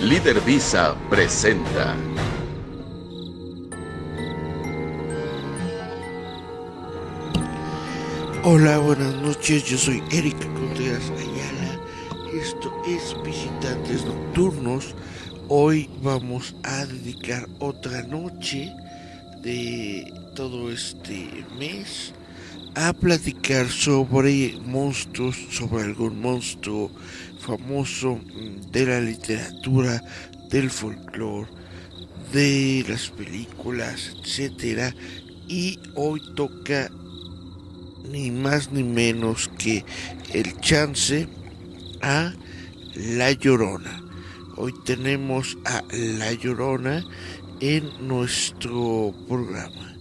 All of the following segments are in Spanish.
Líder Visa presenta. Hola, buenas noches, yo soy Eric Contreras Ayala. Esto es Visitantes Nocturnos. Hoy vamos a dedicar otra noche de todo este mes a platicar sobre monstruos, sobre algún monstruo famoso de la literatura, del folclore, de las películas, etcétera. Y hoy toca ni más ni menos que el chance a La Llorona. Hoy tenemos a La Llorona en nuestro programa.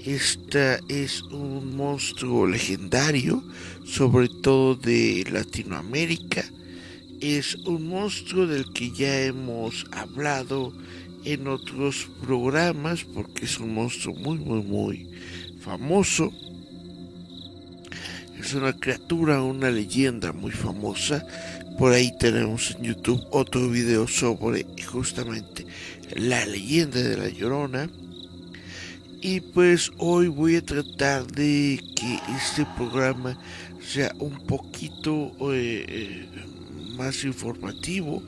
Esta es un monstruo legendario, sobre todo de Latinoamérica. Es un monstruo del que ya hemos hablado en otros programas porque es un monstruo muy famoso. Es una criatura, una leyenda muy famosa. Por ahí tenemos en YouTube otro video sobre justamente la leyenda de La Llorona. Y pues hoy voy a tratar de que este programa sea un poquito más informativo.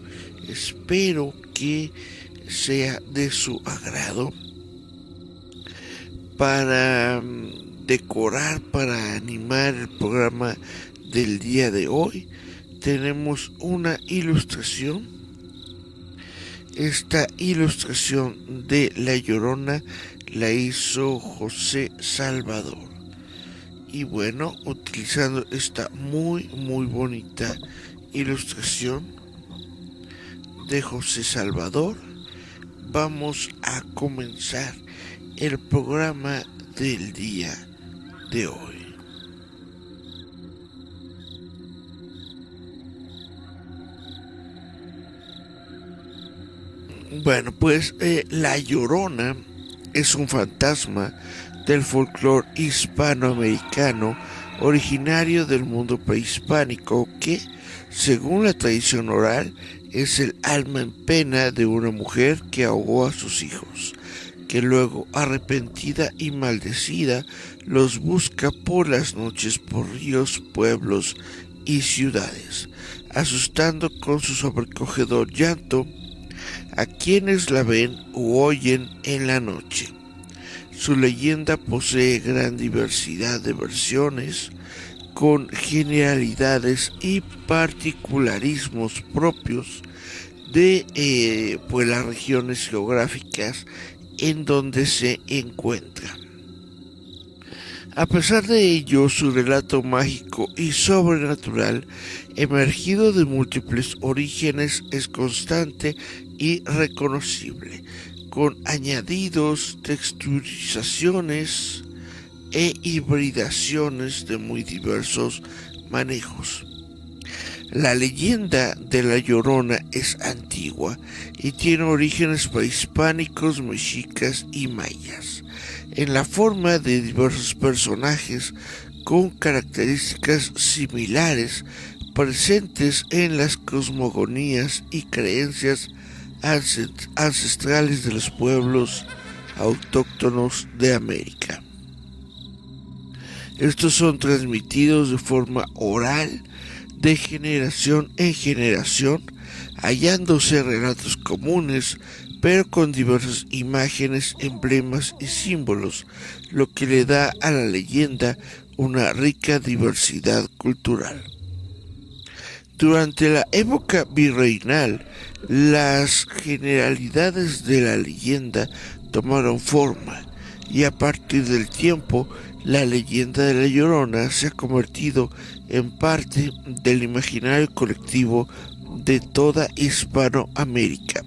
Espero que sea de su agrado para decorar, para animar el programa del día de hoy. Tenemos una ilustración. Esta ilustración de La Llorona la hizo José Salvador. Y bueno, utilizando esta muy bonita ilustración de José Salvador, vamos a comenzar el programa del día de hoy. Bueno, pues La Llorona es un fantasma del folclore hispanoamericano originario del mundo prehispánico que, según la tradición oral, es el alma en pena de una mujer que ahogó a sus hijos, que luego, arrepentida y maldecida, los busca por las noches por ríos, pueblos y ciudades, asustando con su sobrecogedor llanto a quienes la ven u oyen en la noche. Su leyenda posee gran diversidad de versiones, con generalidades y particularismos propios de pues las regiones geográficas en donde se encuentra. A pesar de ello, su relato mágico y sobrenatural, emergido de múltiples orígenes, es constante y reconocible, con añadidos, texturizaciones e hibridaciones de muy diversos manejos. La leyenda de La Llorona es antigua y tiene orígenes prehispánicos, mexicas y mayas, en la forma de diversos personajes con características similares presentes en las cosmogonías y creencias ancestrales de los pueblos autóctonos de América. Estos son transmitidos de forma oral de generación en generación, hallándose relatos comunes, pero con diversas imágenes, emblemas y símbolos, lo que le da a la leyenda una rica diversidad cultural. Durante la época virreinal, las generalidades de la leyenda tomaron forma y a partir del tiempo la leyenda de La Llorona se ha convertido en parte del imaginario colectivo de toda Hispanoamérica,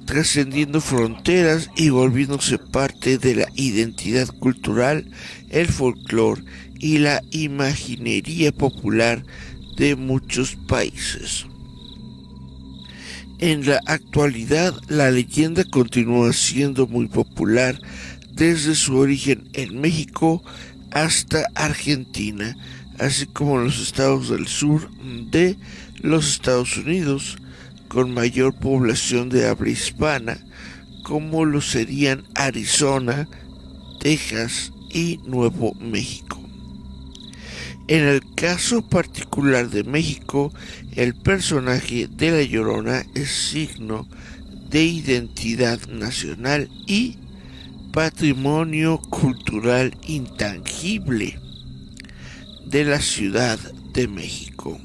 trascendiendo fronteras y volviéndose parte de la identidad cultural, el folclore y la imaginería popular de muchos países. En la actualidad, la leyenda continúa siendo muy popular desde su origen en México hasta Argentina, así como en los estados del sur de los Estados Unidos, con mayor población de habla hispana, como lo serían Arizona, Texas y Nuevo México. En el caso particular de México, el personaje de La Llorona es signo de identidad nacional y patrimonio cultural intangible de la Ciudad de México.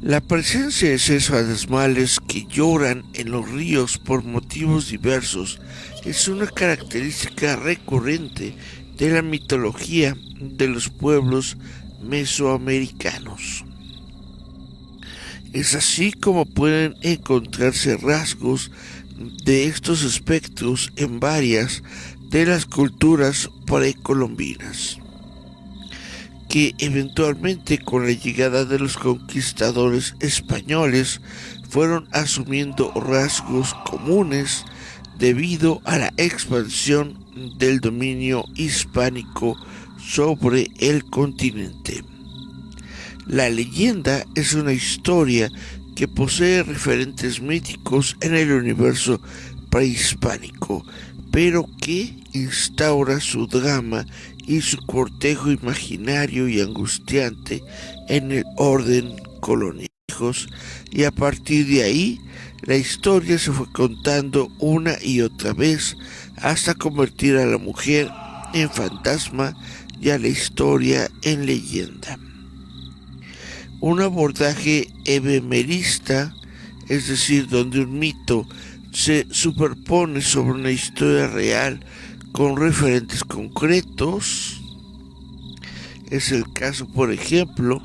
La presencia de seres fantasmales que lloran en los ríos por motivos diversos es una característica recurrente de la mitología de los pueblos mesoamericanos. Es así como pueden encontrarse rasgos de estos espectros en varias de las culturas precolombinas, que eventualmente con la llegada de los conquistadores españoles fueron asumiendo rasgos comunes debido a la expansión del dominio hispánico sobre el continente. La leyenda es una historia que posee referentes míticos en el universo prehispánico, pero que instaura su drama y su cortejo imaginario y angustiante en el orden colonial. Y a partir de ahí, la historia se fue contando una y otra vez hasta convertir a la mujer en fantasma y a la historia en leyenda. Un abordaje ebemerista, es decir, donde un mito se superpone sobre una historia real con referentes concretos, es el caso, por ejemplo,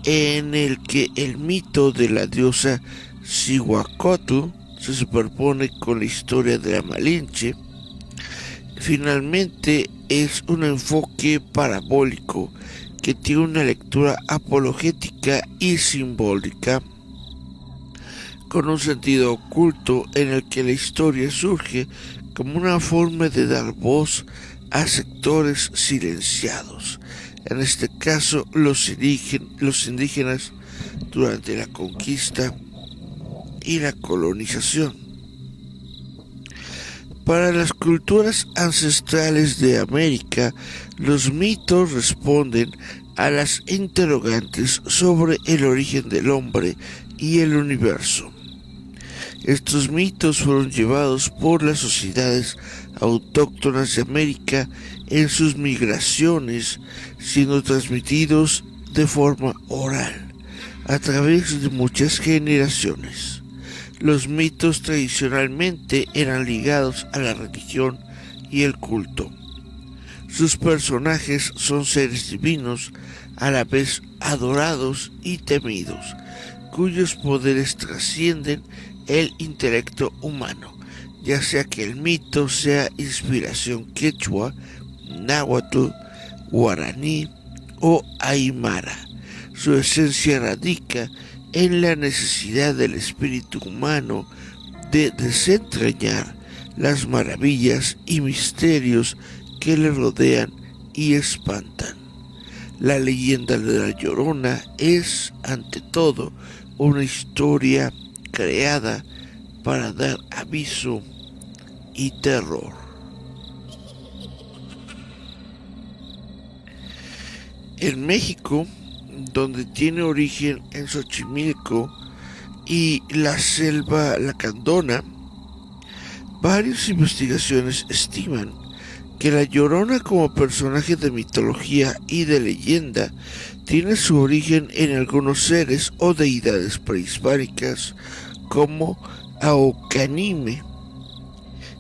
en el que el mito de la diosa Cihuacótl se superpone con la historia de la Malinche. Finalmente, es un enfoque parabólico que tiene una lectura apologética y simbólica, con un sentido oculto en el que la historia surge como una forma de dar voz a sectores silenciados, en este caso los indígenas durante la conquista y la colonización. Para las culturas ancestrales de América, los mitos responden a las interrogantes sobre el origen del hombre y el universo. Estos mitos fueron llevados por las sociedades autóctonas de América en sus migraciones, siendo transmitidos de forma oral a través de muchas generaciones. Los mitos tradicionalmente eran ligados a la religión y el culto. Sus personajes son seres divinos, a la vez adorados y temidos, cuyos poderes trascienden el intelecto humano, ya sea que el mito sea inspiración quechua, náhuatl, guaraní o aymara. Su esencia radica en la necesidad del espíritu humano de desentrañar las maravillas y misterios que le rodean y espantan. La leyenda de La Llorona es, ante todo, una historia creada para dar aviso y terror. En México, donde tiene origen en Xochimilco y la selva lacandona, varias investigaciones estiman que La Llorona como personaje de mitología y de leyenda tiene su origen en algunos seres o deidades prehispánicas como Aucanime,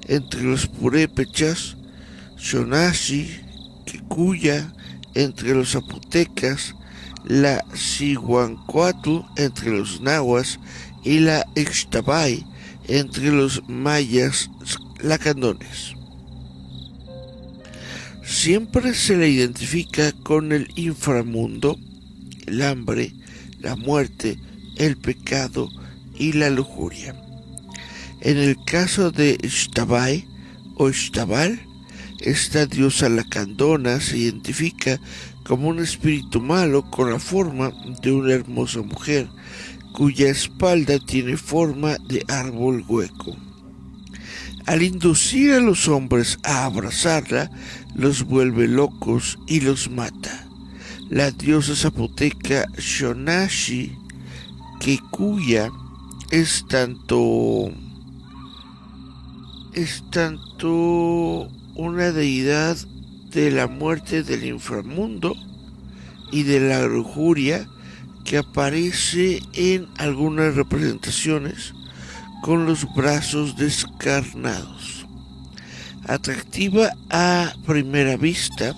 entre los purépechas, Xonazi, Kikuya, entre los zapotecas, la Cihuancoatl entre los nahuas y la Ixtabay entre los mayas lacandones. Siempre se la identifica con el inframundo, el hambre, la muerte, el pecado y la lujuria. En el caso de Ixtabay o Ixtabal, esta diosa lacandona se identifica como un espíritu malo con la forma de una hermosa mujer, cuya espalda tiene forma de árbol hueco. Al inducir a los hombres a abrazarla, los vuelve locos y los mata. La diosa zapoteca Xonaxi Kekuya es tanto una deidad de la muerte del inframundo y de la lujuria que aparece en algunas representaciones con los brazos descarnados. Atractiva a primera vista,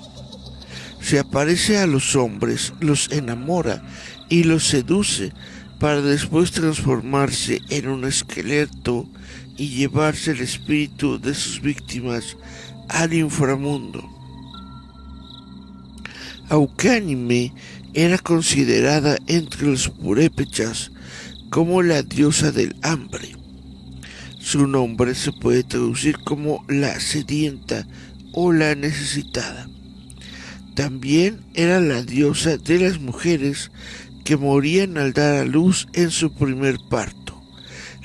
se aparece a los hombres, los enamora y los seduce para después transformarse en un esqueleto y llevarse el espíritu de sus víctimas al inframundo. Aucánime era considerada entre los purépechas como la diosa del hambre. Su nombre se puede traducir como la sedienta o la necesitada. También era la diosa de las mujeres que morían al dar a luz en su primer parto,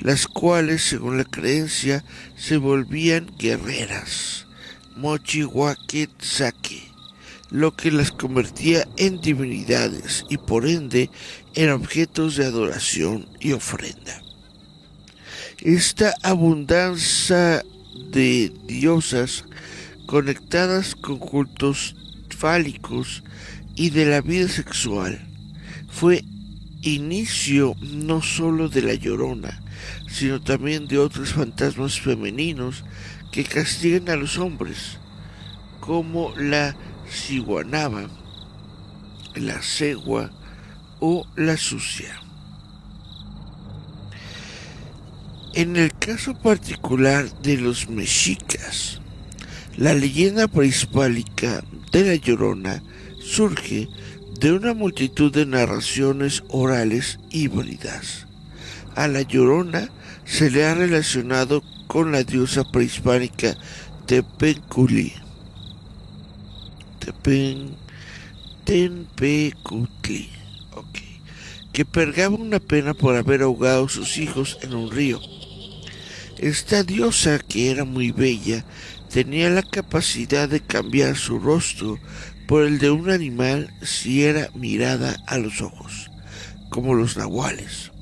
las cuales, según la creencia, se volvían guerreras, Mochihuaquetzake, lo que las convertía en divinidades y por ende en objetos de adoración y ofrenda. Esta abundancia de diosas conectadas con cultos fálicos y de la vida sexual fue inicio no solo de la Llorona, sino también de otros fantasmas femeninos que castigan a los hombres, como la Ciguanaba, la Cegua o la Sucia. En el caso particular de los mexicas, la leyenda prehispánica de la Llorona surge de una multitud de narraciones orales híbridas. A la Llorona se le ha relacionado con la diosa prehispánica Tepencutli, que purgaba una pena por haber ahogado a sus hijos en un río. Esta diosa, que era muy bella, tenía la capacidad de cambiar su rostro por el de un animal si era mirada a los ojos, como los nahuales.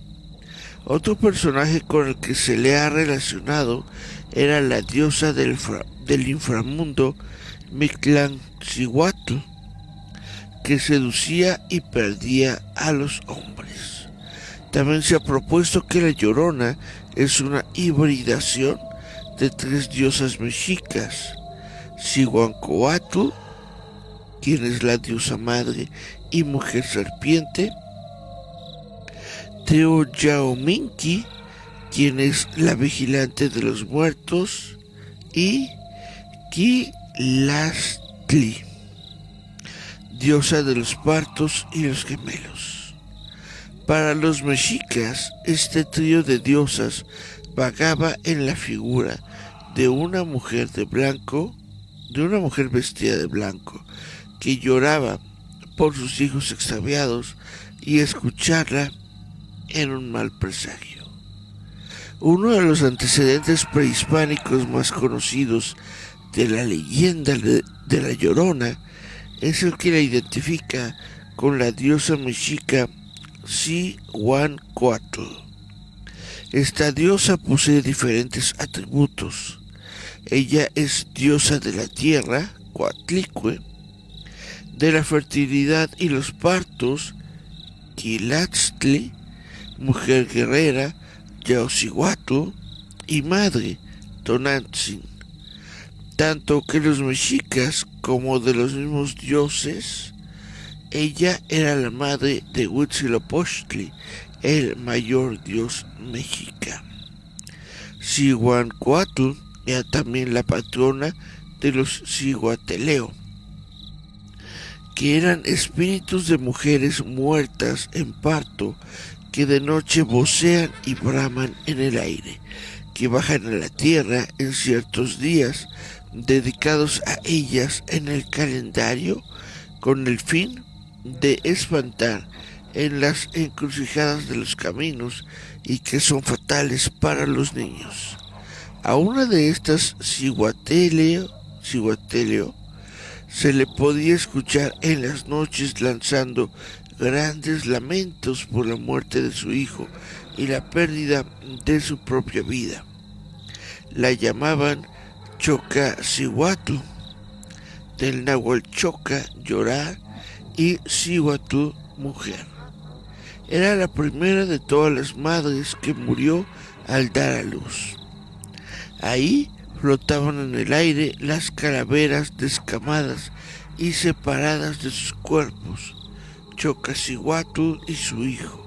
Otro personaje con el que se le ha relacionado era la diosa del inframundo Mictlantecuhtli, que seducía y perdía a los hombres. También se ha propuesto que la Llorona es una hibridación de tres diosas mexicas: Cihuancóatl, quien es la diosa madre y mujer serpiente; Teoyaominki, quien es la vigilante de los muertos; y Quilastli, diosa de los partos y los gemelos. Para los mexicas, este trío de diosas vagaba en la figura de una mujer vestida de blanco, que lloraba por sus hijos extraviados y escucharla en un mal presagio. Uno de los antecedentes prehispánicos más conocidos de la leyenda de la Llorona es el que la identifica con la diosa mexica Cihuancóatl. Esta diosa posee diferentes atributos. Ella es diosa de la tierra, Coatlicue; de la fertilidad y los partos, Quilastli; mujer guerrera, Yaocihuatl; y madre, Tonantzin. Tanto que los mexicas como de los mismos dioses, ella era la madre de Huitzilopochtli, el mayor dios mexica. Cihuancóatl era también la patrona de los Cihuateleo, que eran espíritus de mujeres muertas en parto que de noche vocean y braman en el aire, que bajan a la tierra en ciertos días dedicados a ellas en el calendario, con el fin de espantar en las encrucijadas de los caminos y que son fatales para los niños. A una de estas Cihuatleo se le podía escuchar en las noches lanzando grandes lamentos por la muerte de su hijo y la pérdida de su propia vida. La llamaban Chocacihuatl, del náhuatl choca, llorar, y cihuatl, mujer. Era la primera de todas las madres que murió al dar a luz. Ahí flotaban en el aire las calaveras descamadas y separadas de sus cuerpos, Chocacihuatl y su hijo,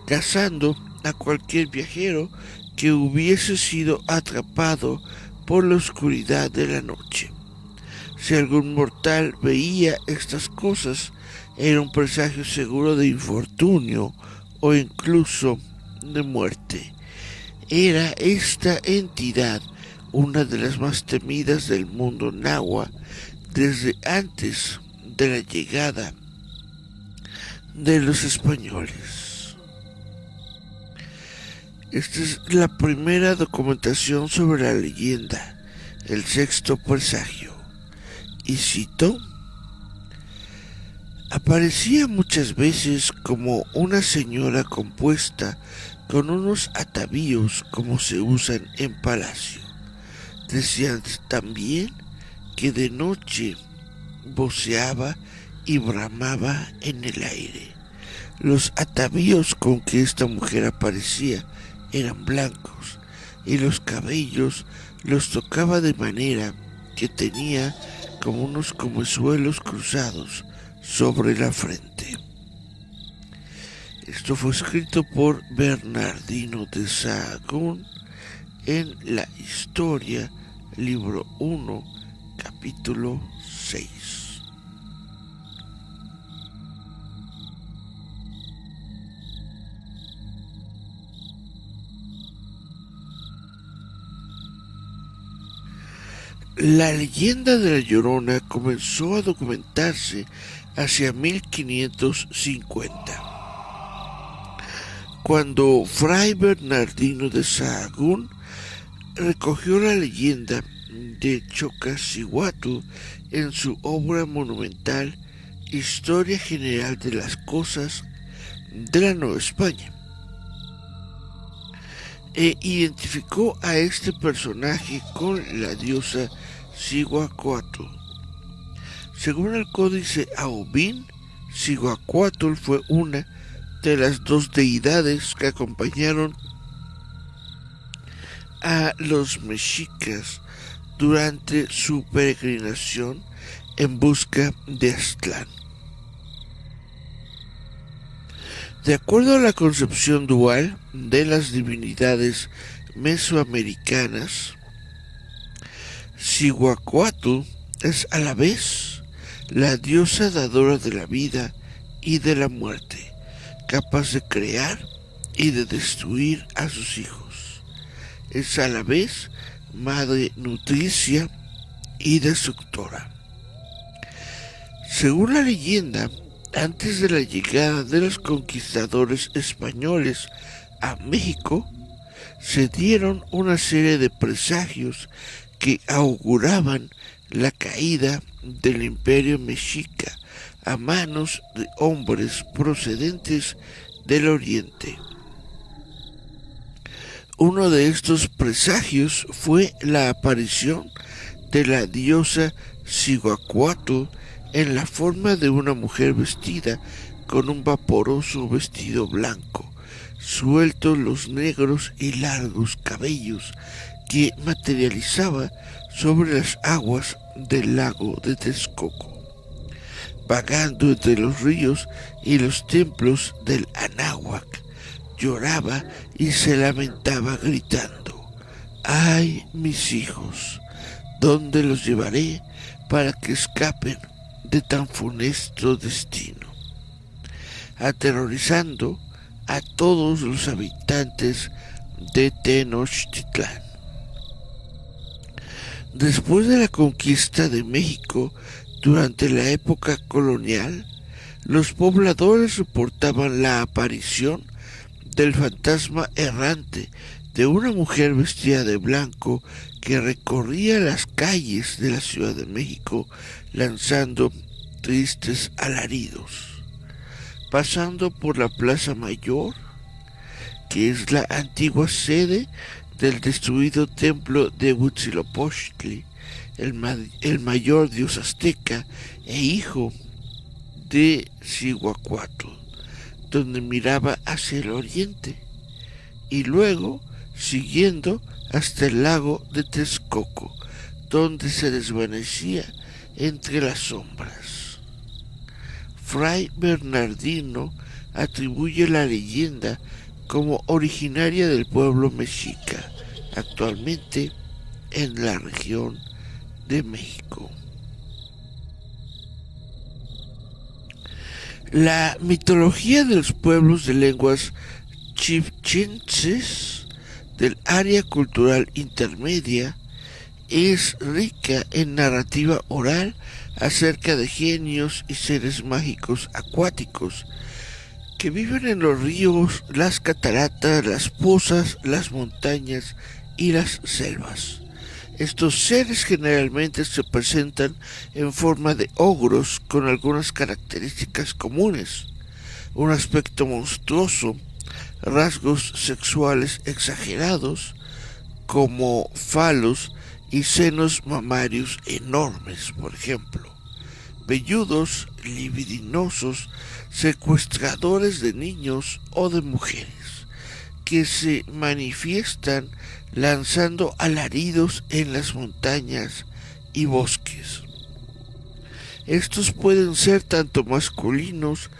cazando a cualquier viajero que hubiese sido atrapado por la oscuridad de la noche. Si algún mortal veía estas cosas, era un presagio seguro de infortunio o incluso de muerte. Era esta entidad una de las más temidas del mundo náhuatl desde antes de la llegada de los españoles. Esta es la primera documentación sobre la leyenda, el sexto presagio. Y cito: aparecía muchas veces como una señora compuesta con unos atavíos como se usan en palacio. Decían también que de noche voceaba y bramaba en el aire. Los atavíos con que esta mujer aparecía eran blancos y los cabellos los tocaba de manera que tenía como unos comezuelos cruzados sobre la frente. Esto fue escrito por Bernardino de Sahagún en La Historia, libro 1, capítulo 6. La leyenda de la Llorona comenzó a documentarse hacia 1550, cuando Fray Bernardino de Sahagún recogió la leyenda de Chocacihuatl en su obra monumental Historia General de las Cosas de la Nueva España, e identificó a este personaje con la diosa Cihuacóatl. Según el códice Ahobin, Cihuacóatl fue una de las dos deidades que acompañaron a los mexicas durante su peregrinación en busca de Aztlán. De acuerdo a la concepción dual de las divinidades mesoamericanas, Cihuacóatl es a la vez la diosa dadora de la vida y de la muerte, capaz de crear y de destruir a sus hijos. Es a la vez madre nutricia y destructora. Según la leyenda, antes de la llegada de los conquistadores españoles a México, se dieron una serie de presagios que auguraban la caída del imperio mexica a manos de hombres procedentes del oriente. Uno de estos presagios fue la aparición de la diosa Cihuacóatl en la forma de una mujer vestida con un vaporoso vestido blanco, sueltos los negros y largos cabellos que materializaba sobre las aguas del lago de Texcoco, vagando entre los ríos y los templos del Anáhuac. Lloraba y se lamentaba gritando: ¡ay, mis hijos! ¿Dónde los llevaré para que escapen de tan funesto destino? Aterrorizando a todos los habitantes de Tenochtitlán. Después de la conquista de México durante la época colonial, Los pobladores reportaban la aparición del fantasma errante de una mujer vestida de blanco que recorría las calles de la Ciudad de México lanzando tristes alaridos, pasando por la Plaza Mayor, que es la antigua sede del destruido templo de Huitzilopochtli, el mayor dios azteca e hijo de Cihuacuatl, donde miraba hacia el oriente, y luego siguiendo hasta el lago de Texcoco, donde se desvanecía entre las sombras. Fray Bernardino atribuye la leyenda como originaria del pueblo mexica, actualmente en la región de México. La mitología de los pueblos de lenguas chibchenses del área cultural intermedia es rica en narrativa oral acerca de genios y seres mágicos acuáticos que viven en los ríos, las cataratas, las pozas, las montañas y las selvas. Estos seres generalmente se presentan en forma de ogros con algunas características comunes: un aspecto monstruoso, rasgos sexuales exagerados como falos y senos mamarios enormes, por ejemplo, velludos, libidinosos, secuestradores de niños o de mujeres, que se manifiestan lanzando alaridos en las montañas y bosques. Estos pueden ser tanto masculinos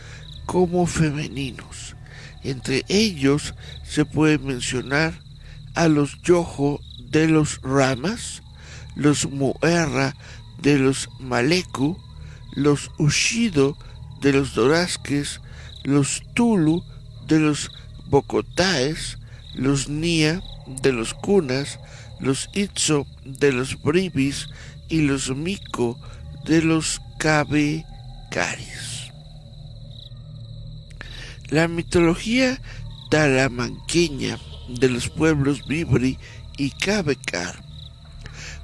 como femeninos. Entre ellos se puede mencionar a los yoho de los Ramas, los Muerra de los Maleku, los Ushido de los Dorasques, los Tulu de los Bocotaes, los Nia de los Kunas, los Itzo de los Bribis y los Miko de los Cabecaris. La mitología talamanqueña de los pueblos Bribri y Cabecar,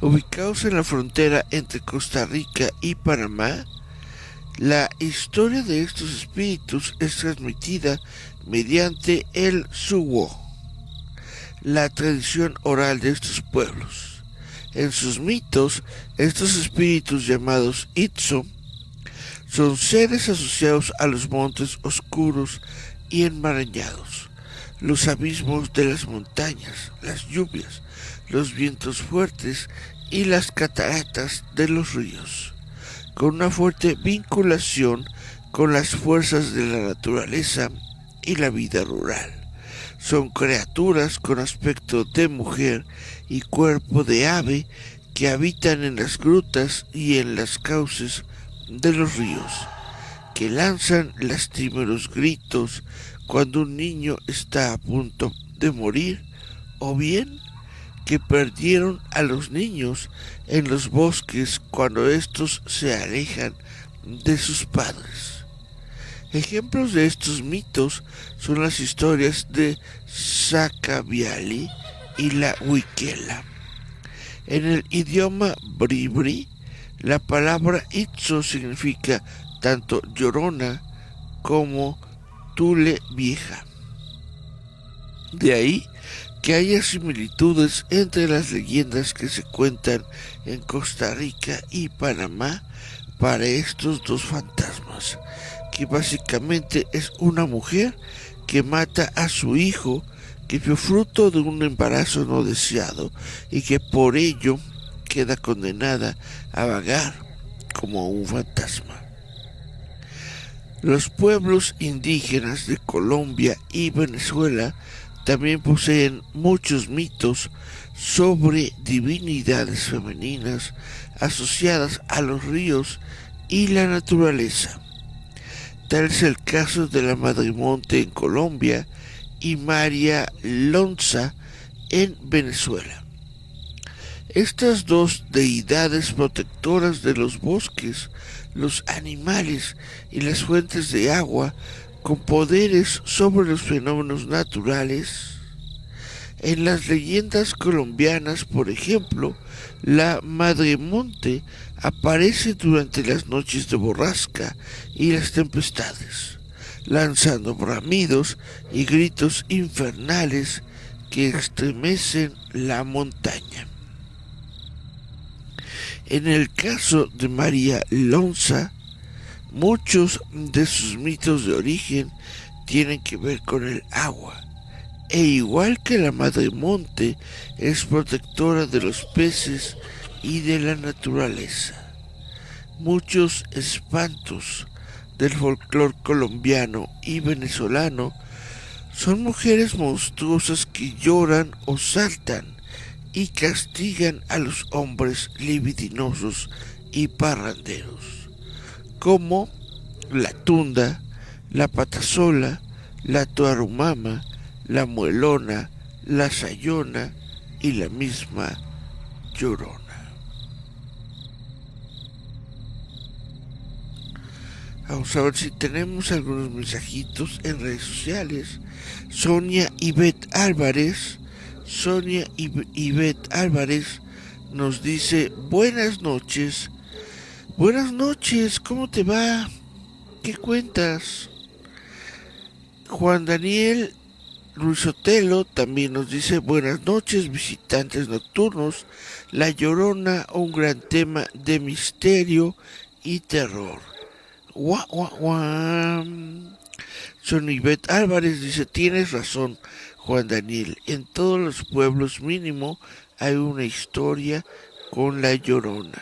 ubicados en la frontera entre Costa Rica y Panamá, la historia de estos espíritus es transmitida mediante el suwo, la tradición oral de estos pueblos. En sus mitos, estos espíritus llamados Itzo son seres asociados a los montes oscuros y enmarañados, los abismos de las montañas, las lluvias, los vientos fuertes y las cataratas de los ríos, con una fuerte vinculación con las fuerzas de la naturaleza y la vida rural. Son criaturas con aspecto de mujer y cuerpo de ave que habitan en las grutas y en las cauces de los ríos, que lanzan lastimeros gritos cuando un niño está a punto de morir, o bien que perdieron a los niños en los bosques cuando estos se alejan de sus padres. Ejemplos de estos mitos son las historias de Sacabiali y la Huiquela. En el idioma bribri, la palabra Itzo significa tanto llorona como tule vieja. De ahí que haya similitudes entre las leyendas que se cuentan en Costa Rica y Panamá para estos dos fantasmas, que básicamente es una mujer que mata a su hijo, que fue fruto de un embarazo no deseado y que por ello queda condenada a vagar como un fantasma. Los pueblos indígenas de Colombia y Venezuela también poseen muchos mitos sobre divinidades femeninas asociadas a los ríos y la naturaleza. Tal es el caso de la Madrimonte en Colombia y María Lonza en Venezuela. Estas dos deidades protectoras de los bosques, los animales y las fuentes de agua, con poderes sobre los fenómenos naturales. En las leyendas colombianas, por ejemplo, la Madre Monte aparece durante las noches de borrasca y las tempestades, lanzando bramidos y gritos infernales que estremecen la montaña. En el caso de María Lonza, muchos de sus mitos de origen tienen que ver con el agua, e igual que la Madre Monte, es protectora de los peces y de la naturaleza. Muchos espantos del folclore colombiano y venezolano son mujeres monstruosas que lloran o saltan y castigan a los hombres libidinosos y parranderos, como la tunda, la patasola, la tuarumama, la muelona, la sayona y la misma llorona. Vamos a ver si tenemos algunos mensajitos en redes sociales. Sonia Ivette Álvarez nos dice: buenas noches. Buenas noches, ¿cómo te va? ¿Qué cuentas? Juan Daniel Ruiz Otelo también nos dice: buenas noches, visitantes nocturnos. La Llorona, un gran tema de misterio y terror. Guau, guau, guau. Sonibet Álvarez dice: tienes razón, Juan Daniel. En todos los pueblos mínimo hay una historia con la Llorona.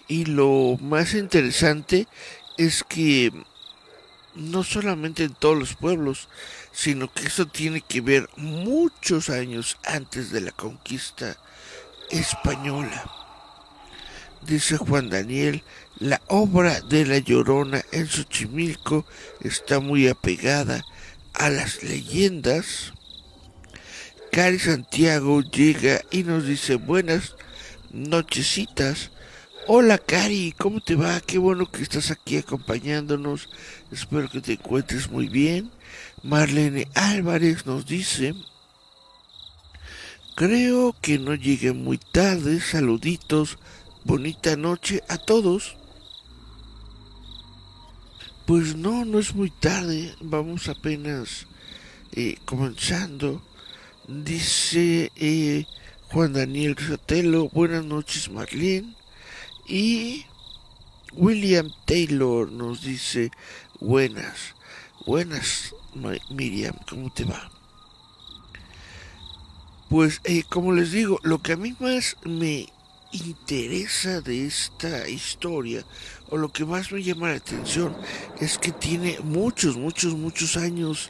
Y lo más interesante es que no solamente en todos los pueblos, sino que eso tiene que ver muchos años antes de la conquista española. Dice Juan Daniel: la obra de La Llorona en Xochimilco está muy apegada a las leyendas. Cari Santiago llega y nos dice: buenas nochecitas. Hola Cari, ¿cómo te va? Qué bueno que estás aquí acompañándonos. Espero que te encuentres muy bien. Marlene Álvarez nos dice: creo que no llegué muy tarde. Saluditos. Bonita noche a todos. Pues no, no es muy tarde. Vamos apenas comenzando. Dice Juan Daniel Sotelo: buenas noches Marlene. Y William Taylor nos dice: buenas. Buenas Miriam, ¿cómo te va? Pues como les digo, lo que a mí más me interesa de esta historia, o lo que más me llama la atención, es que tiene muchos años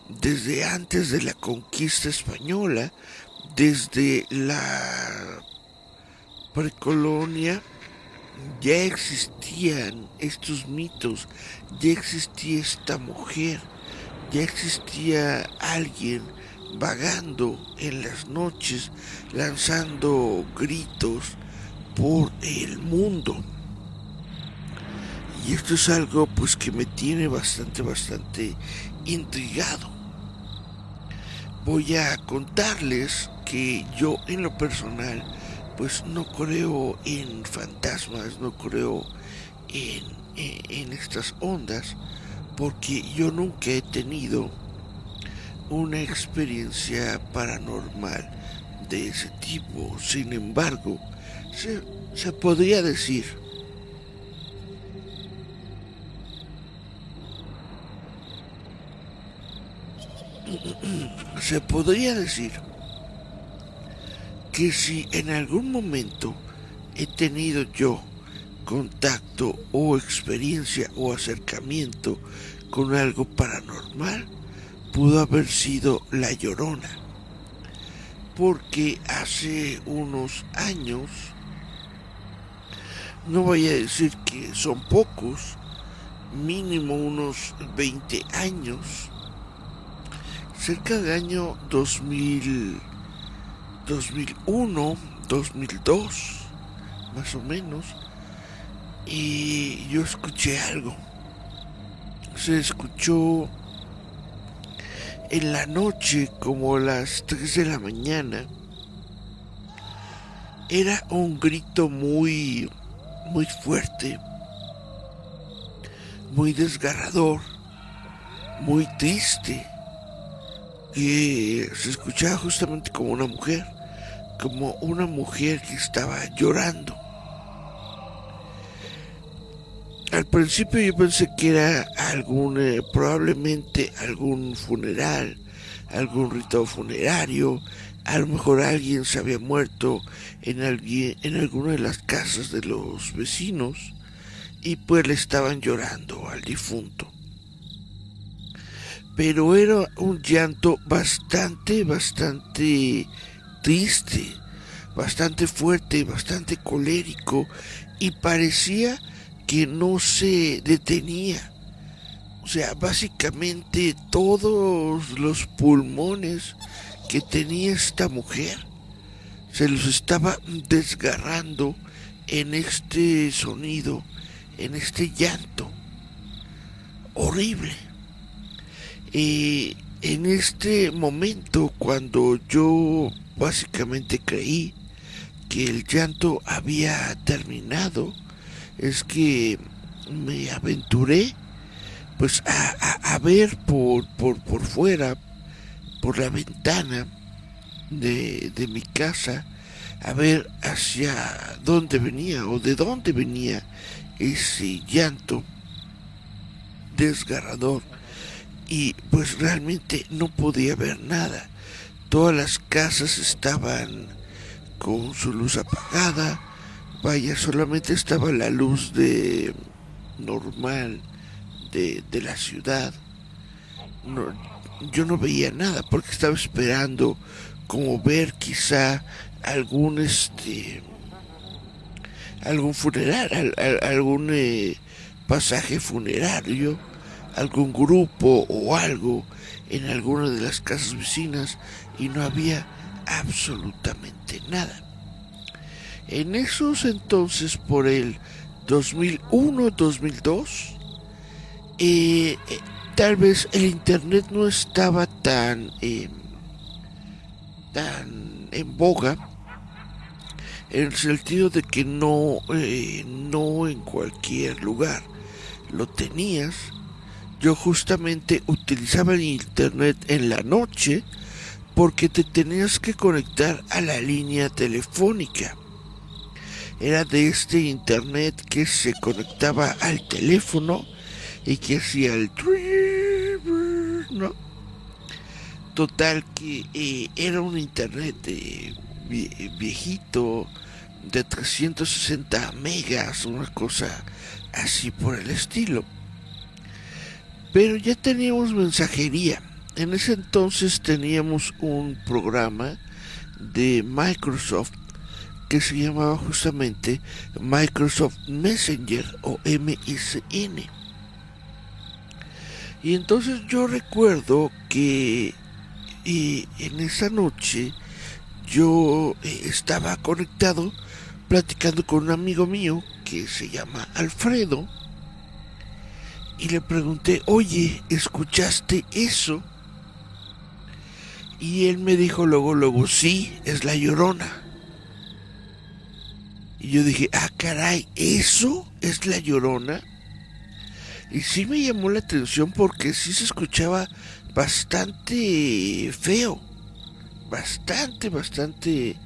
desde antes de la conquista española, desde la precolonia. Ya existían estos mitos, ya existía esta mujer, ya existía alguien vagando en las noches, lanzando gritos por el mundo. Y esto es algo pues que me tiene bastante intrigado. Voy a contarles que yo en lo personal pues no creo en fantasmas, no creo en estas ondas, porque yo nunca he tenido una experiencia paranormal de ese tipo. Sin embargo, se podría decir que si en algún momento he tenido yo contacto o experiencia o acercamiento con algo paranormal, pudo haber sido La Llorona. Porque hace unos años, no voy a decir que son pocos, mínimo unos 20 años, cerca del año 2001, 2002, más o menos, y yo escuché algo. Se escuchó en la noche, como a las 3 de la mañana. Era un grito muy fuerte, muy desgarrador, muy triste, que se escuchaba justamente como una mujer que estaba llorando. Al principio yo pensé que era probablemente algún funeral, algún rito funerario. A lo mejor alguien se había muerto en alguna de las casas de los vecinos y pues le estaban llorando al difunto. Pero era un llanto bastante triste, bastante fuerte, bastante colérico, y parecía que no se detenía. O sea, básicamente todos los pulmones que tenía esta mujer se los estaba desgarrando en este sonido, en este llanto horrible. En este momento, cuando yo básicamente creí que el llanto había terminado, es que me aventuré pues a ver por fuera, por la ventana de mi casa, a ver hacia dónde venía o de dónde venía ese llanto desgarrador. Y pues realmente no podía ver nada. Todas las casas estaban con su luz apagada. Vaya, solamente estaba la luz normal de la ciudad. No, yo no veía nada porque estaba esperando como ver quizá algún funeral, algún pasaje funerario, algún grupo o algo en alguna de las casas vecinas, y no había absolutamente nada. En esos entonces, por el 2001-2002, tal vez el internet no estaba tan en boga, en el sentido de que no en cualquier lugar lo tenías. Yo justamente utilizaba el internet en la noche porque te tenías que conectar a la línea telefónica. Era de este internet que se conectaba al teléfono y que hacía el... ¿no? Total que era un internet viejito, de 360 megas, una cosa así por el estilo. Pero ya teníamos mensajería. En ese entonces teníamos un programa de Microsoft que se llamaba justamente Microsoft Messenger o MSN. Y entonces yo recuerdo que en esa noche yo estaba conectado platicando con un amigo mío que se llama Alfredo, y le pregunté, oye, ¿escuchaste eso? Y él me dijo luego, sí, es La Llorona. Y yo dije, ah, caray, ¿eso es La Llorona? Y sí me llamó la atención porque sí se escuchaba bastante feo, bastante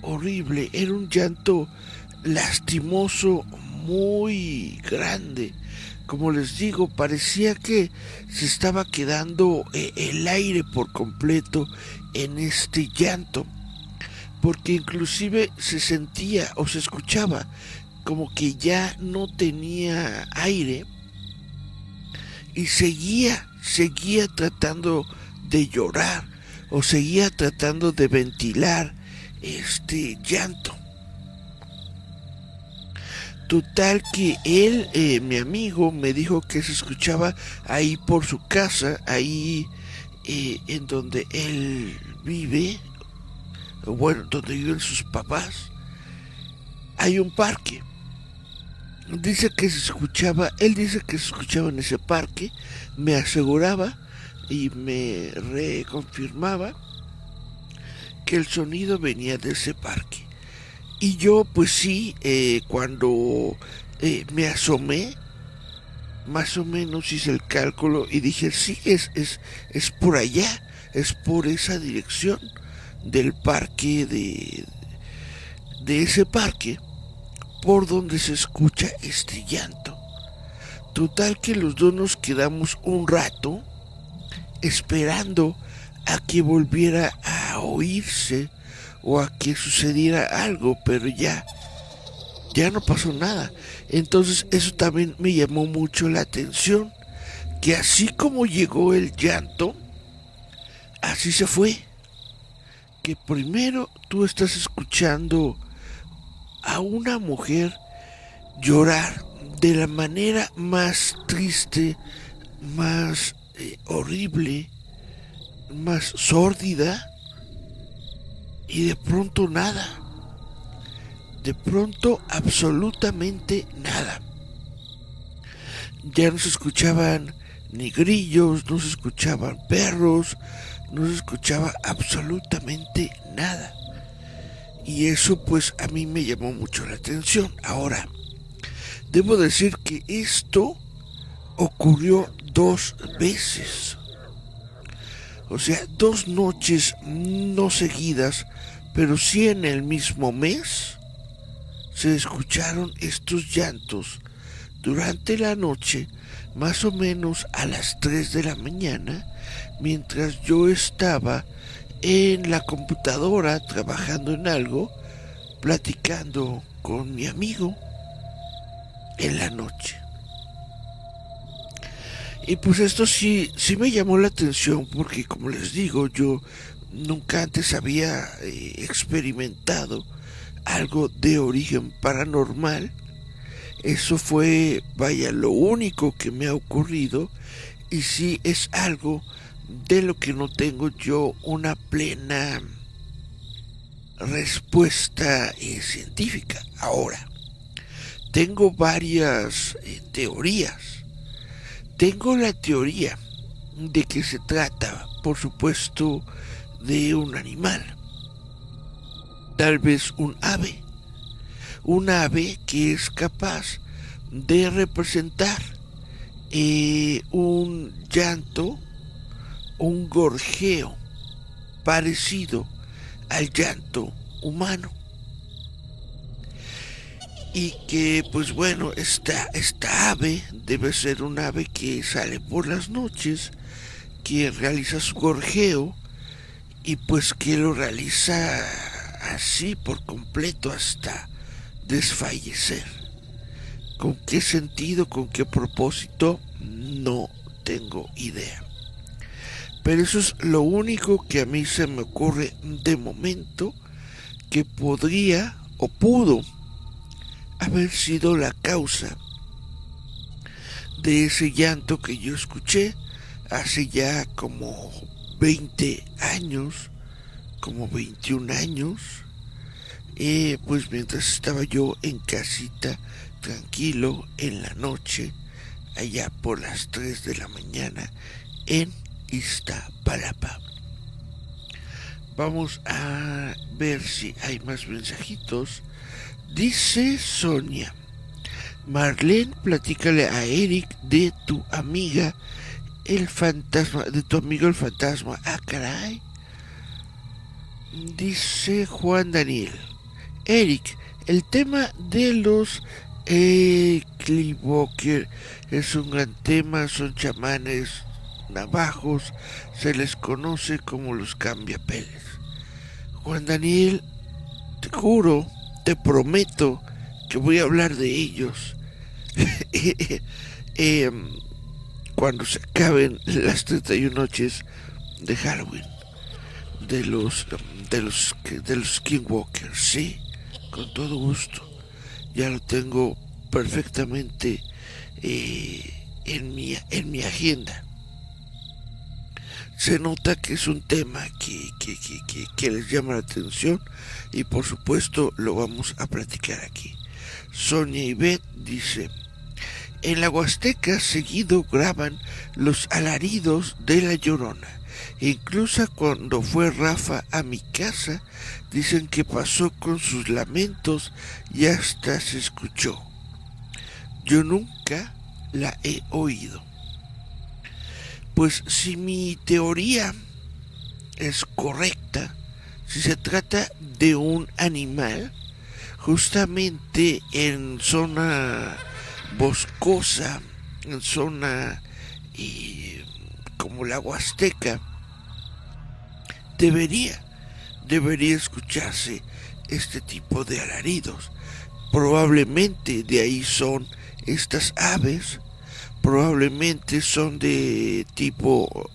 horrible. Era un llanto lastimoso, muy grande. Como les digo, parecía que se estaba quedando el aire por completo en este llanto, porque inclusive se sentía o se escuchaba como que ya no tenía aire y seguía tratando de llorar o seguía tratando de ventilar este llanto. Total que él, mi amigo, me dijo que se escuchaba ahí por su casa, ahí en donde él vive, bueno, donde viven sus papás, hay un parque. Él dice que se escuchaba en ese parque, me aseguraba y me reconfirmaba que el sonido venía de ese parque. Y yo pues sí, cuando me asomé, más o menos hice el cálculo y dije, sí, es por allá, es por esa dirección del parque, de ese parque, por donde se escucha este llanto. Total que los dos nos quedamos un rato esperando a que volviera a oírse o a que sucediera algo, pero ya no pasó nada. Entonces eso también me llamó mucho la atención, que así como llegó el llanto, así se fue. Que primero tú estás escuchando a una mujer llorar de la manera más triste, más horrible, más sórdida, y de pronto nada. De pronto absolutamente nada. Ya no se escuchaban ni grillos, no se escuchaban perros, no se escuchaba absolutamente nada. Y eso pues a mí me llamó mucho la atención. Ahora, debo decir que esto ocurrió 2 veces. O sea, 2 noches no seguidas, pero sí en el mismo mes se escucharon estos llantos durante la noche, más o menos a las 3 de la mañana, mientras yo estaba en la computadora trabajando en algo, platicando con mi amigo en la noche. Y pues esto sí me llamó la atención porque, como les digo, yo nunca antes había experimentado algo de origen paranormal. Eso fue, vaya, lo único que me ha ocurrido, y sí es algo de lo que no tengo yo una plena respuesta científica. Ahora, tengo varias teorías. Tengo la teoría de que se trata, por supuesto, de un animal. Tal vez un ave que es capaz de representar un llanto, un gorjeo parecido al llanto humano. Y que pues bueno, esta ave debe ser un ave que sale por las noches, que realiza su gorjeo y pues que lo realiza así por completo hasta desfallecer. ¿Con qué sentido, con qué propósito? No tengo idea. Pero eso es lo único que a mí se me ocurre de momento que podría o pudo haber sido la causa de ese llanto que yo escuché hace ya como 20 años, como 21 años, pues mientras estaba yo en casita, tranquilo, en la noche, allá por las 3 de la mañana, en Iztapalapa. Vamos a ver si hay más mensajitos. Dice Sonia: Marlene, platícale a Eric de tu amiga el fantasma, de tu amigo el fantasma. Ah, caray. Dice Juan Daniel: Eric, el tema de los Clivoker es un gran tema, son chamanes navajos, se les conoce como los cambiapeles. Juan Daniel, te juro, te prometo que voy a hablar de ellos cuando se acaben las 31 noches de Halloween de los Skinwalkers, sí, con todo gusto. Ya lo tengo perfectamente en mi agenda. se nota que es un tema que les llama la atención y por supuesto lo vamos a platicar aquí. Sonia Ivette dice: en la Huasteca seguido graban los alaridos de la Llorona. Incluso cuando fue Rafa a mi casa, dicen que pasó con sus lamentos y hasta se escuchó. Yo nunca la he oído. Pues si mi teoría es correcta, si se trata de un animal, justamente en zona boscosa, en zona como la Huasteca, debería escucharse este tipo de alaridos. Probablemente de ahí son estas aves, probablemente son de tipo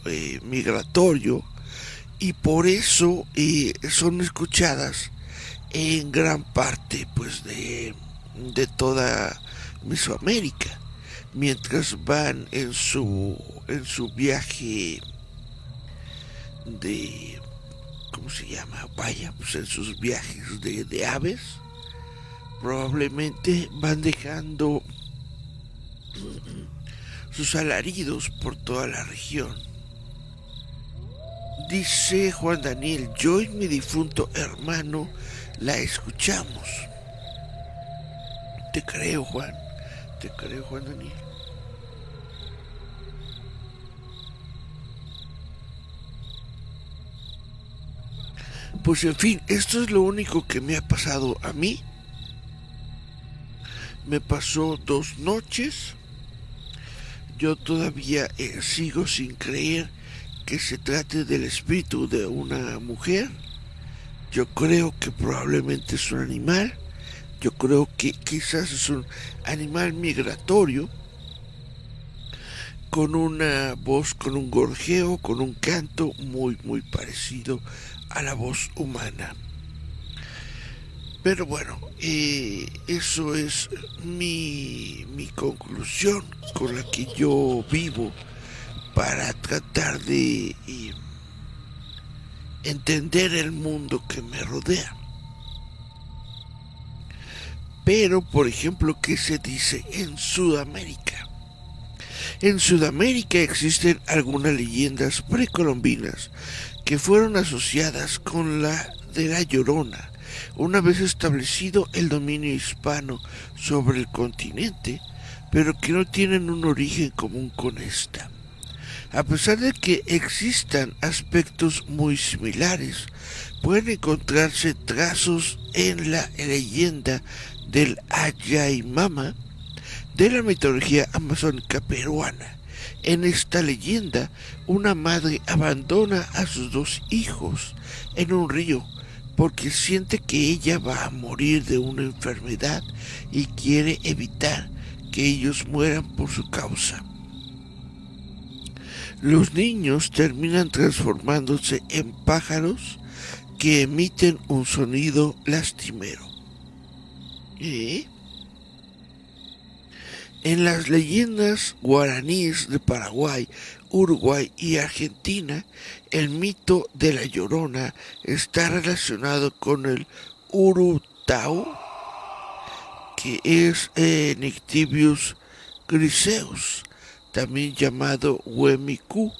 migratorio y por eso son escuchadas en gran parte pues de toda Mesoamérica mientras van en su viaje de, ¿cómo se llama? Vaya, pues en sus viajes de aves, probablemente van dejando sus alaridos por toda la región. Dice Juan Daniel: yo y mi difunto hermano la escuchamos. Te creo, Juan Daniel. Pues en fin, esto es lo único que me ha pasado a mí. Me pasó 2 noches. Yo todavía sigo sin creer que se trate del espíritu de una mujer. Yo creo que probablemente es un animal. Yo creo que quizás es un animal migratorio con una voz, con un gorjeo, con un canto muy parecido a la voz humana. Pero bueno, eso es mi conclusión con la que yo vivo para tratar de entender el mundo que me rodea. Pero, por ejemplo, ¿qué se dice en Sudamérica? En Sudamérica existen algunas leyendas precolombinas que fueron asociadas con la de la Llorona. Una vez establecido el dominio hispano sobre el continente, pero que no tienen un origen común con esta. A pesar de que existan aspectos muy similares, pueden encontrarse trazos en la leyenda del Ayaimama de la mitología amazónica peruana. En esta leyenda, una madre abandona a sus 2 hijos en un río porque siente que ella va a morir de una enfermedad y quiere evitar que ellos mueran por su causa. Los niños terminan transformándose en pájaros que emiten un sonido lastimero. En las leyendas guaraníes de Paraguay, Uruguay y Argentina, el mito de la Llorona está relacionado con el Urutau, que es Nyctibius griseus, también llamado Huemicú,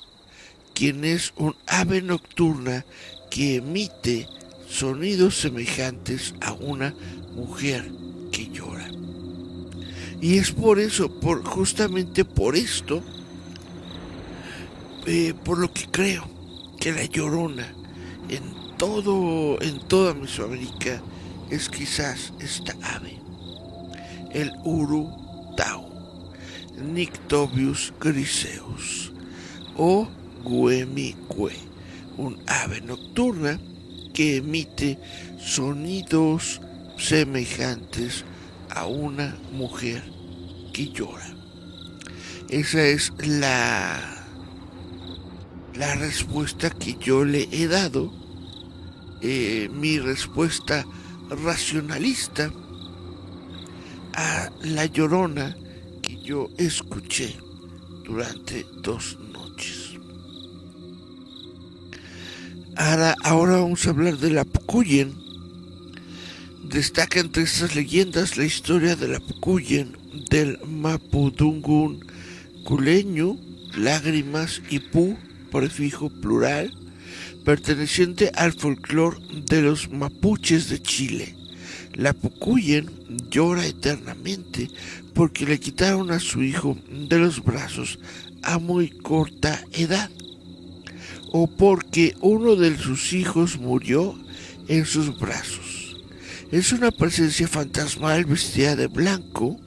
quien es un ave nocturna que emite sonidos semejantes a una mujer que llora. Y es por eso, justamente por esto, por lo que creo que la Llorona en toda Mesoamérica es quizás esta ave, el Urutau, Nyctobius griseus o Guemicue, un ave nocturna que emite sonidos semejantes a una mujer que llora. Esa es la respuesta que yo le he dado, mi respuesta racionalista a la Llorona que yo escuché durante 2 noches. Ahora vamos a hablar de la Pucuyen. Destaca entre estas leyendas la historia de la Pucuyen, del Mapudungun culeño, lágrimas y pu, prefijo plural, perteneciente al folclore de los mapuches de Chile. La Pucuyen llora eternamente porque le quitaron a su hijo de los brazos a muy corta edad, o porque uno de sus hijos murió en sus brazos. Es una presencia fantasmal vestida de blanco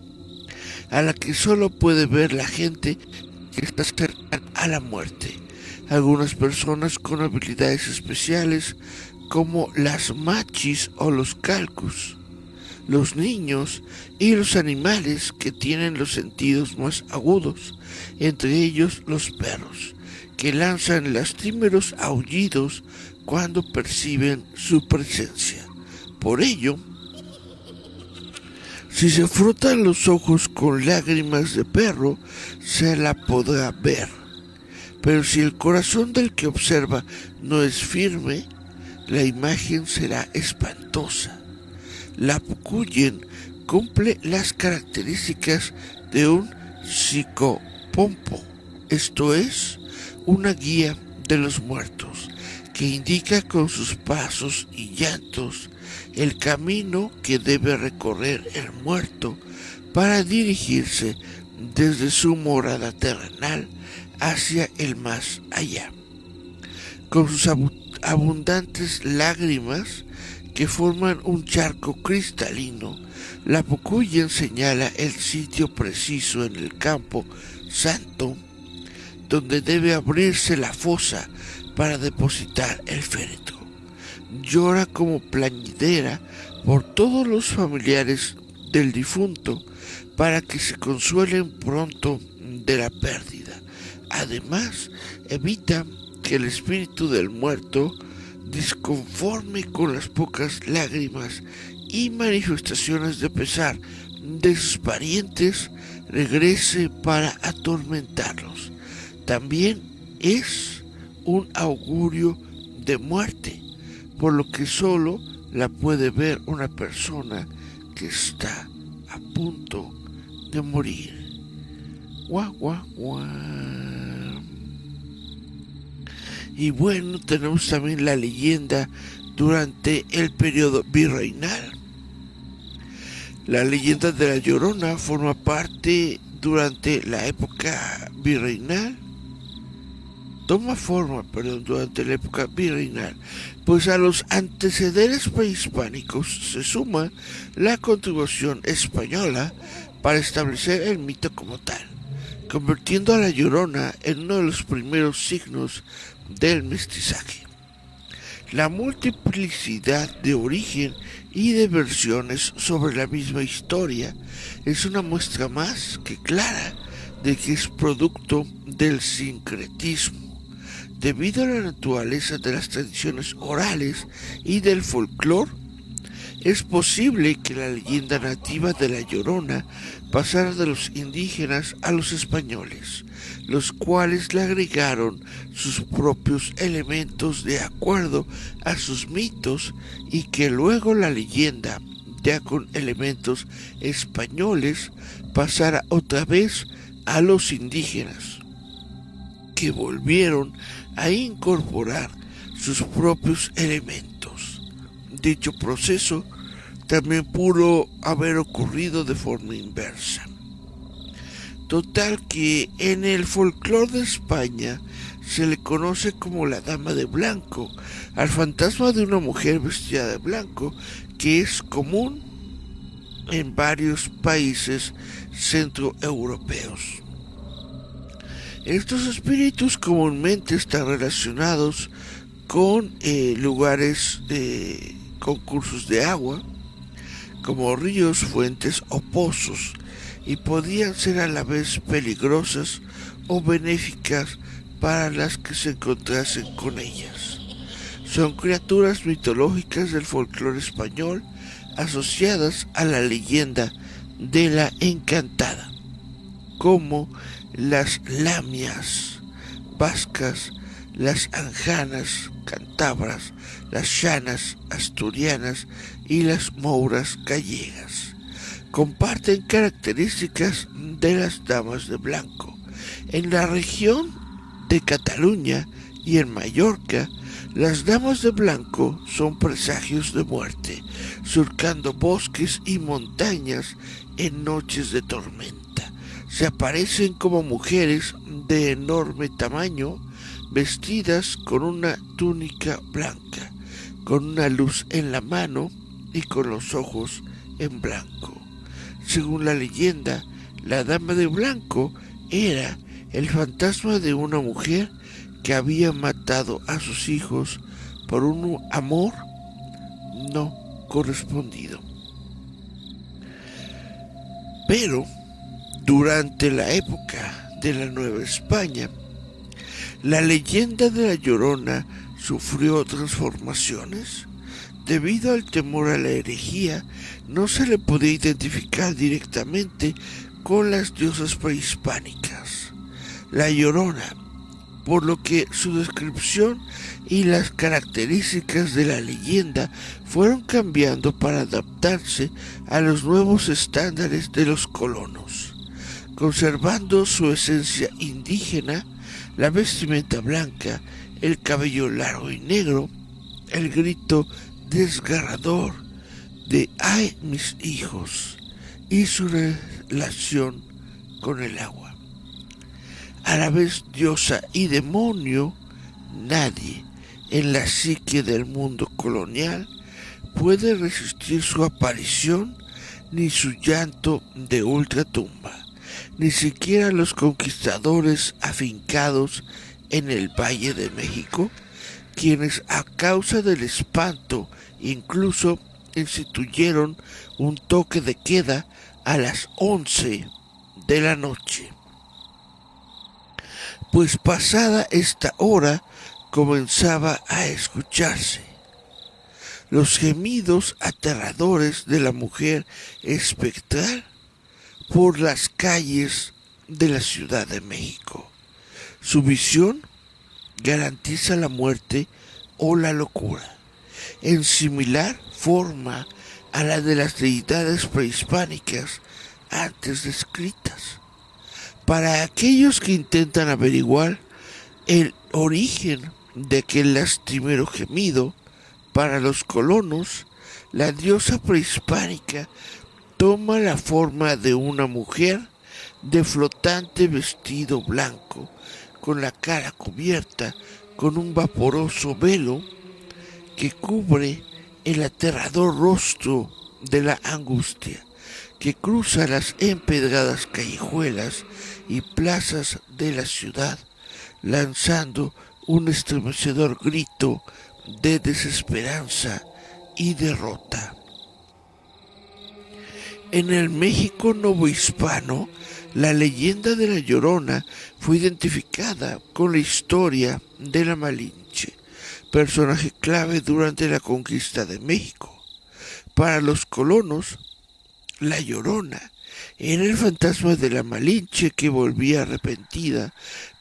a la que solo puede ver la gente que está cercana a la muerte. Algunas personas con habilidades especiales como las machis o los calcus, los niños y los animales que tienen los sentidos más agudos, entre ellos los perros, que lanzan lastimeros aullidos cuando perciben su presencia. Por ello, si se frotan los ojos con lágrimas de perro, se la podrá ver. Pero si el corazón del que observa no es firme, la imagen será espantosa. La Pucuyen cumple las características de un psicopompo, esto es, una guía de los muertos, que indica con sus pasos y llantos el camino que debe recorrer el muerto para dirigirse desde su morada terrenal hacia el más allá. Con sus abundantes lágrimas que forman un charco cristalino, la Pucuyen señala el sitio preciso en el campo santo donde debe abrirse la fosa para depositar el féretro. Llora como plañidera por todos los familiares del difunto para que se consuelen pronto de la pérdida. Además, evita que el espíritu del muerto, disconforme con las pocas lágrimas y manifestaciones de pesar de sus parientes, regrese para atormentarlos. También es un augurio de muerte, por lo que solo la puede ver una persona que está a punto de morir. Guau, guau, guau. Y bueno, tenemos también la leyenda durante el periodo virreinal. La leyenda de la Llorona forma parte durante la época virreinal. Durante la época virreinal, pues a los antecedentes prehispánicos se suma la contribución española para establecer el mito como tal, convirtiendo a la Llorona en uno de los primeros signos del mestizaje. La multiplicidad de origen y de versiones sobre la misma historia es una muestra más que clara de que es producto del sincretismo. Debido a la naturaleza de las tradiciones orales y del folclore, es posible que la leyenda nativa de la Llorona pasara de los indígenas a los españoles, los cuales le agregaron sus propios elementos de acuerdo a sus mitos, y que luego la leyenda, ya con elementos españoles, pasara otra vez a los indígenas, que volvieron a incorporar sus propios elementos. Dicho proceso también pudo haber ocurrido de forma inversa. Total que en el folclore de España se le conoce como la Dama de Blanco al fantasma de una mujer vestida de blanco, que es común en varios países centroeuropeos. Estos espíritus comúnmente están relacionados con lugares con cursos de agua, como ríos, fuentes o pozos, y podían ser a la vez peligrosas o benéficas para las que se encontrasen con ellas. Son criaturas mitológicas del folclore español asociadas a la leyenda de la Encantada, como las lamias vascas, las anjanas cántabras, las llanas asturianas y las mouras gallegas. Comparten características de las damas de blanco. En la región de Cataluña y en Mallorca, las damas de blanco son presagios de muerte, surcando bosques y montañas en noches de tormenta. Se aparecen como mujeres de enorme tamaño, vestidas con una túnica blanca, con una luz en la mano y con los ojos en blanco. Según la leyenda, la dama de blanco era el fantasma de una mujer que había matado a sus hijos por un amor no correspondido. Pero durante la época de la Nueva España, la leyenda de la Llorona sufrió transformaciones. Debido al temor a la herejía, no se le podía identificar directamente con las diosas prehispánicas, la Llorona, por lo que su descripción y las características de la leyenda fueron cambiando para adaptarse a los nuevos estándares de los colonos, conservando su esencia indígena, la vestimenta blanca, el cabello largo y negro, el grito desgarrador de ¡ay, mis hijos! Y su relación con el agua. A la vez diosa y demonio, nadie en la psique del mundo colonial puede resistir su aparición ni su llanto de ultratumba, ni siquiera los conquistadores afincados en el Valle de México, quienes a causa del espanto incluso instituyeron un toque de queda a las 11 de la noche. Pues pasada esta hora comenzaba a escucharse los gemidos aterradores de la mujer espectral por las calles de la Ciudad de México. Su visión garantiza la muerte o la locura, en similar forma a la de las deidades prehispánicas antes descritas. Para aquellos que intentan averiguar el origen de aquel lastimero gemido, para los colonos, la diosa prehispánica toma la forma de una mujer de flotante vestido blanco, con la cara cubierta con un vaporoso velo que cubre el aterrador rostro de la angustia, que cruza las empedradas callejuelas y plazas de la ciudad, lanzando un estremecedor grito de desesperanza y derrota. En el México novohispano, la leyenda de la Llorona fue identificada con la historia de la Malinche, personaje clave durante la conquista de México. Para los colonos, la Llorona era el fantasma de la Malinche que volvía arrepentida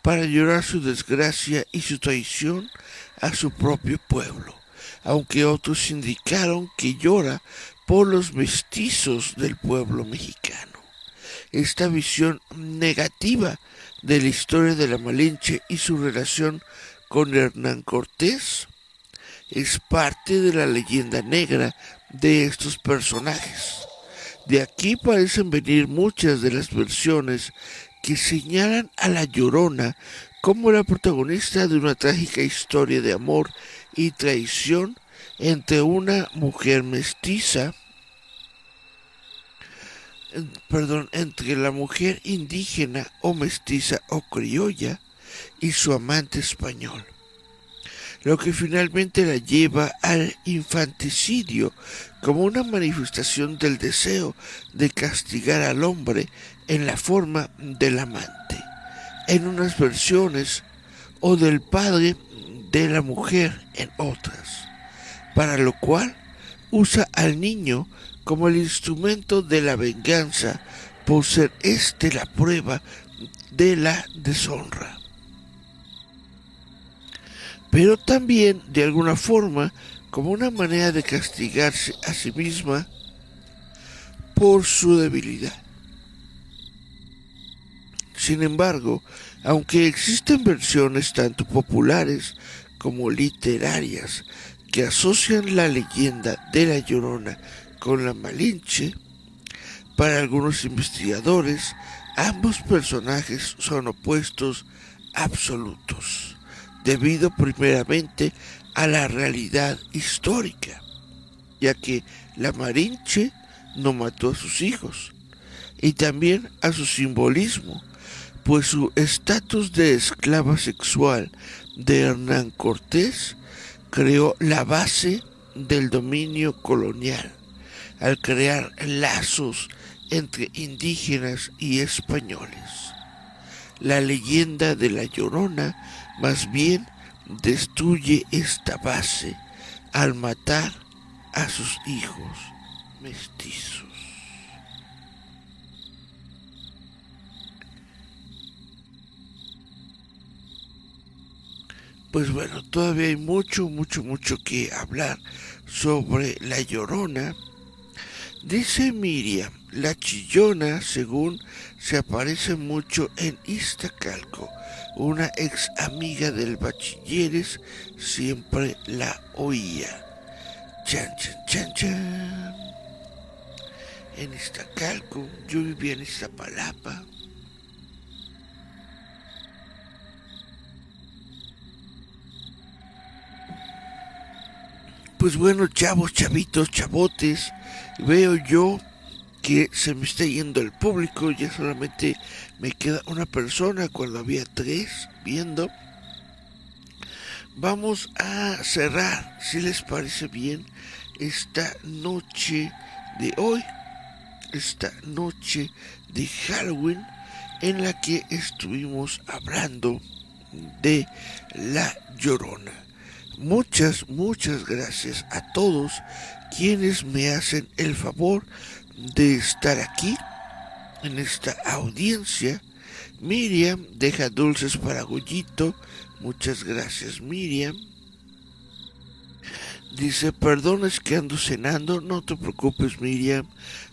para llorar su desgracia y su traición a su propio pueblo, aunque otros indicaron que llora por los mestizos del pueblo mexicano. Esta visión negativa de la historia de la Malinche y su relación con Hernán Cortés es parte de la leyenda negra de estos personajes. De aquí parecen venir muchas de las versiones que señalan a la Llorona como la protagonista de una trágica historia de amor y traición entre una mujer mestiza, entre la mujer indígena o mestiza o criolla y su amante español, lo que finalmente la lleva al infanticidio como una manifestación del deseo de castigar al hombre en la forma del amante, en unas versiones, o del padre de la mujer en otras, para lo cual usa al niño como el instrumento de la venganza por ser la prueba de la deshonra. pero también de alguna forma como una manera de castigarse a sí misma por su debilidad. Sin embargo, aunque existen versiones tanto populares como literarias que asocian la leyenda de la Llorona con la Malinche, para algunos investigadores, ambos personajes son opuestos absolutos, debido primeramente a la realidad histórica, ya que la Malinche no mató a sus hijos, y también a su simbolismo, pues su estatus de esclava sexual de Hernán Cortés creó la base del dominio colonial, al crear lazos entre indígenas y españoles. La leyenda de la Llorona más bien destruye esta base al matar a sus hijos mestizos. Pues bueno, todavía hay mucho que hablar sobre la Llorona. Dice Miriam, la chillona, según se aparece mucho en Iztacalco. Una ex amiga del bachilleres siempre la oía. Chan, chan, chan, chan. En Iztacalco, yo vivía en Iztapalapa. Pues bueno, chavos, chavitos, chavotes, veo yo que se me está yendo el público, ya solamente me queda una persona cuando había tres viendo. Vamos a cerrar, si les parece bien, esta noche de hoy, esta noche de Halloween, en la que estuvimos hablando de La Llorona. Muchas gracias a todos quienes me hacen el favor de estar aquí en esta audiencia. Miriam deja dulces para Goyito. Muchas gracias, Miriam. Dice, perdón, es que ando cenando. No te preocupes, Miriam.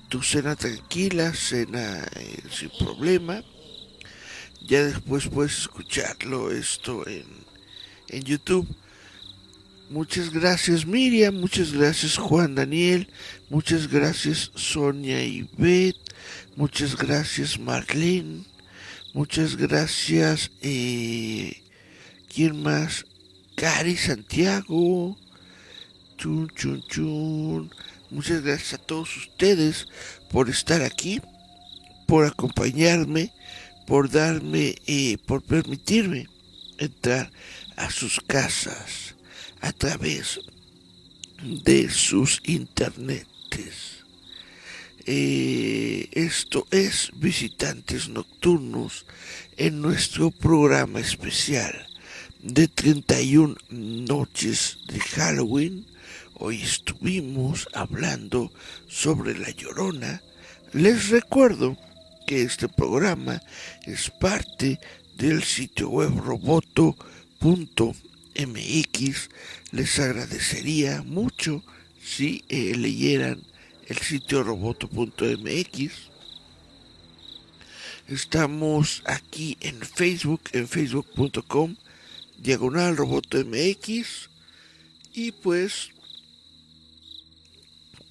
Tu cena tranquila, cena sin problema. Ya después puedes escucharlo esto en YouTube. Muchas gracias, Miriam. Muchas gracias, Juan Daniel. Muchas gracias, Sonia y Beth. Muchas gracias, Marlene. Muchas gracias, ¿quién más? Cari Santiago. Chun, chun, chun. Muchas gracias a todos ustedes por estar aquí, por acompañarme, por darme, por permitirme entrar a sus casas a través de sus internetes. Esto es Visitantes Nocturnos en nuestro programa especial de 31 noches de Halloween. Hoy estuvimos hablando sobre La Llorona. Les recuerdo que este programa es parte del sitio web roboto.mx. Les agradecería mucho si leyeran el sitio roboto.mx. Estamos aquí en Facebook, en facebook.com/robotomx. Y pues,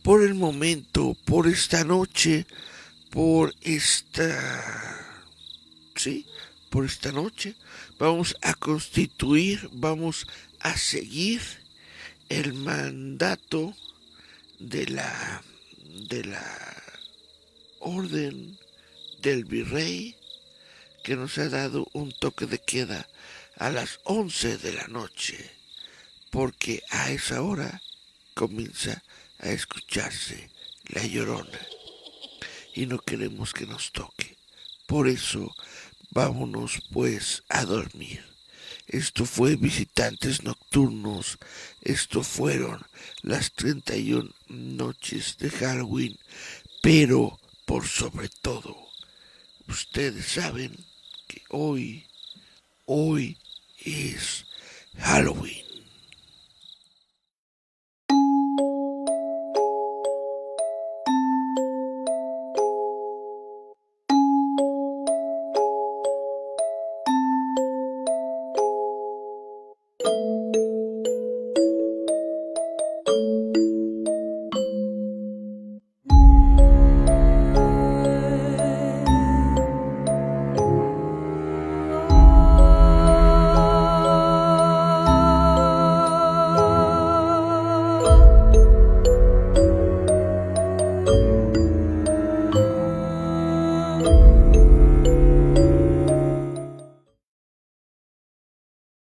por el momento, por esta noche, por esta... sí, por esta noche, vamos a constituir, vamos a seguir el mandato de la orden del virrey, que nos ha dado un toque de queda a las 11 de la noche, porque a esa hora comienza a escucharse La Llorona y no queremos que nos toque. Por eso vámonos pues a dormir. Esto fue Visitantes Nocturnos. Esto fueron las 31 noches de Halloween. Pero, por sobre todo, ustedes saben que hoy es Halloween.